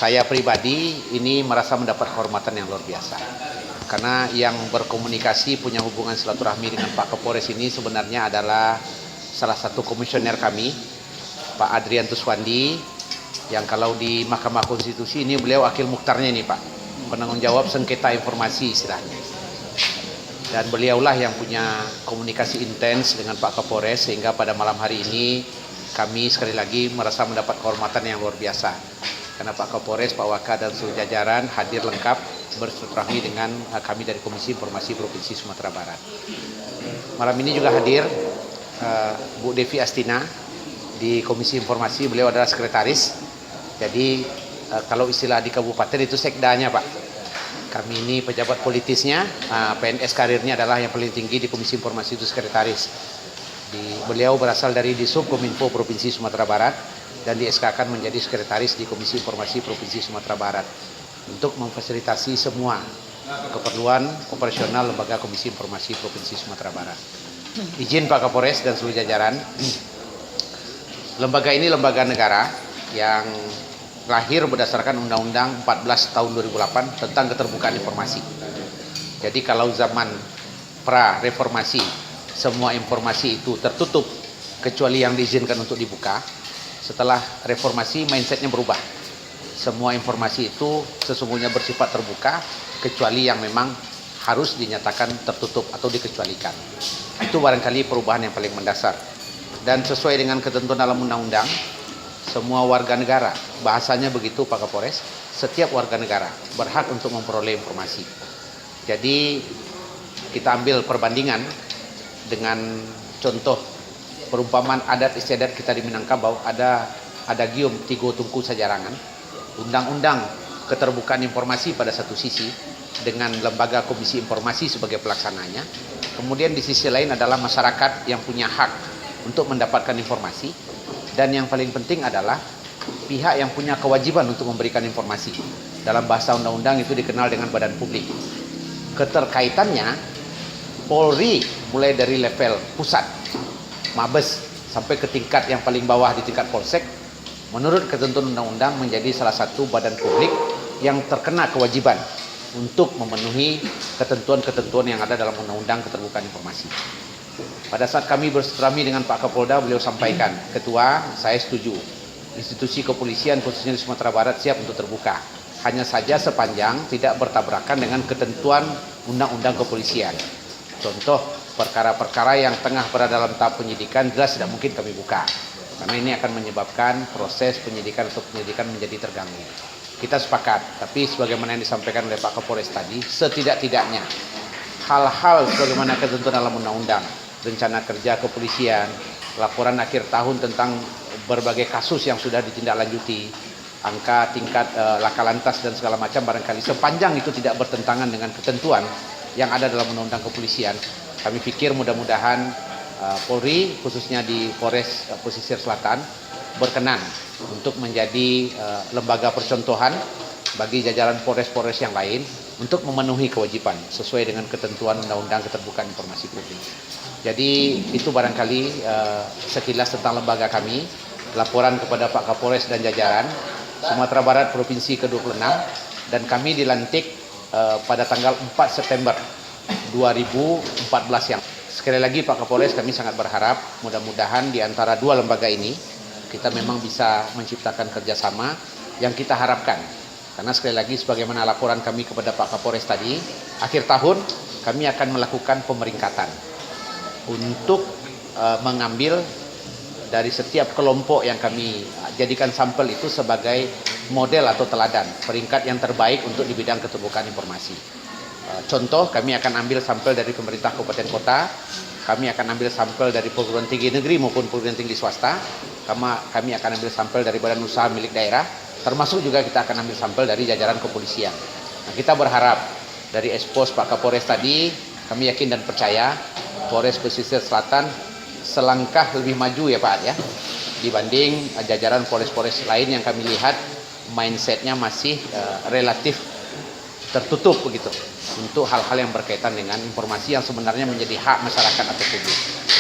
saya pribadi ini merasa mendapat kehormatan yang luar biasa. Karena yang berkomunikasi punya hubungan silaturahmi dengan Pak Kapolres ini sebenarnya adalah salah satu komisioner kami, Pak Adrian Tuswandi, yang kalau di Mahkamah Konstitusi ini beliau akil mukhtarnya ini Pak, penanggung jawab sengketa informasi istilahnya. Dan beliaulah yang punya komunikasi intens dengan Pak Kapolres sehingga pada malam hari ini kami sekali lagi merasa mendapat kehormatan yang luar biasa. Karena Pak Kapolres, Pak Waka dan seluruh jajaran hadir lengkap bersilaturahmi dengan kami dari Komisi Informasi Provinsi Sumatera Barat. Malam ini juga hadir Bu Devi Astina di Komisi Informasi, beliau adalah sekretaris. Jadi kalau istilah di kabupaten itu sekdanya Pak. Kami ini pejabat politisnya, PNS karirnya adalah yang paling tinggi di Komisi Informasi itu sekretaris. Beliau berasal dari Disubkominfo Provinsi Sumatera Barat dan di SK-kan menjadi sekretaris di Komisi Informasi Provinsi Sumatera Barat untuk memfasilitasi semua keperluan operasional lembaga Komisi Informasi Provinsi Sumatera Barat. Izin Pak Kapolres dan seluruh jajaran, lembaga ini lembaga negara yang lahir berdasarkan Undang-Undang 14 tahun 2008 tentang keterbukaan informasi. Jadi kalau zaman pra-reformasi semua informasi itu tertutup kecuali yang diizinkan untuk dibuka, setelah reformasi mindsetnya berubah. Semua informasi itu sesungguhnya bersifat terbuka kecuali yang memang harus dinyatakan tertutup atau dikecualikan. Itu barangkali perubahan yang paling mendasar. Dan sesuai dengan ketentuan dalam undang-undang, semua warga negara, bahasanya begitu Pak Kapolres, setiap warga negara berhak untuk memperoleh informasi. Jadi kita ambil perbandingan dengan contoh perumpamaan adat istiadat kita di Minangkabau, ada adagium tigo tungku sajarangan, undang-undang keterbukaan informasi pada satu sisi dengan lembaga Komisi Informasi sebagai pelaksananya, kemudian di sisi lain adalah masyarakat yang punya hak untuk mendapatkan informasi, dan yang paling penting adalah pihak yang punya kewajiban untuk memberikan informasi. Dalam bahasa undang-undang itu dikenal dengan badan publik. Keterkaitannya Polri mulai dari level pusat, Mabes, sampai ke tingkat yang paling bawah di tingkat Polsek, menurut ketentuan undang-undang menjadi salah satu badan publik yang terkena kewajiban untuk memenuhi ketentuan-ketentuan yang ada dalam undang-undang keterbukaan informasi. Pada saat kami bersilaturahmi dengan Pak Kapolda, beliau sampaikan, Ketua, saya setuju, institusi kepolisian khususnya di Sumatera Barat siap untuk terbuka. Hanya saja sepanjang tidak bertabrakan dengan ketentuan undang-undang kepolisian. Contoh, perkara-perkara yang tengah berada dalam tahap penyidikan jelas tidak mungkin kami buka. Karena ini akan menyebabkan proses penyidikan atau penyelidikan menjadi terganggu. Kita sepakat, tapi sebagaimana yang disampaikan oleh Pak Kapolres tadi, setidak-tidaknya hal-hal sebagaimana ketentuan dalam undang-undang, rencana kerja kepolisian, laporan akhir tahun tentang berbagai kasus yang sudah ditindaklanjuti, angka tingkat laka lantas dan segala macam, barangkali sepanjang itu tidak bertentangan dengan ketentuan yang ada dalam undang-undang kepolisian, kami pikir mudah-mudahan Polri khususnya di Polres Pesisir Selatan berkenan untuk menjadi lembaga percontohan bagi jajaran Polres-Polres yang lain untuk memenuhi kewajiban sesuai dengan ketentuan Undang-Undang Keterbukaan Informasi Publik. Jadi itu barangkali sekilas tentang lembaga kami, laporan kepada Pak Kapolres dan jajaran Sumatera Barat Provinsi ke-26, dan kami dilantik pada tanggal 4 September 2014 yang. Sekali lagi Pak Kapolres, kami sangat berharap mudah-mudahan di antara dua lembaga ini kita memang bisa menciptakan kerjasama yang kita harapkan. Karena sekali lagi sebagaimana laporan kami kepada Pak Kapolres tadi, akhir tahun kami akan melakukan pemeringkatan untuk mengambil dari setiap kelompok yang kami jadikan sampel itu sebagai model atau teladan, peringkat yang terbaik untuk di bidang keterbukaan informasi. Contoh, kami akan ambil sampel dari pemerintah kabupaten kota, kami akan ambil sampel dari perguruan tinggi negeri maupun perguruan tinggi swasta, kami akan ambil sampel dari badan usaha milik daerah, termasuk juga kita akan ambil sampel dari jajaran kepolisian. Nah, kita berharap dari expose Pak Kapolres tadi, kami yakin dan percaya Polres Pesisir Selatan selangkah lebih maju ya Pak ya, dibanding jajaran Polres-Polres lain yang kami lihat mindsetnya masih relatif tertutup begitu untuk hal-hal yang berkaitan dengan informasi yang sebenarnya menjadi hak masyarakat atau publik.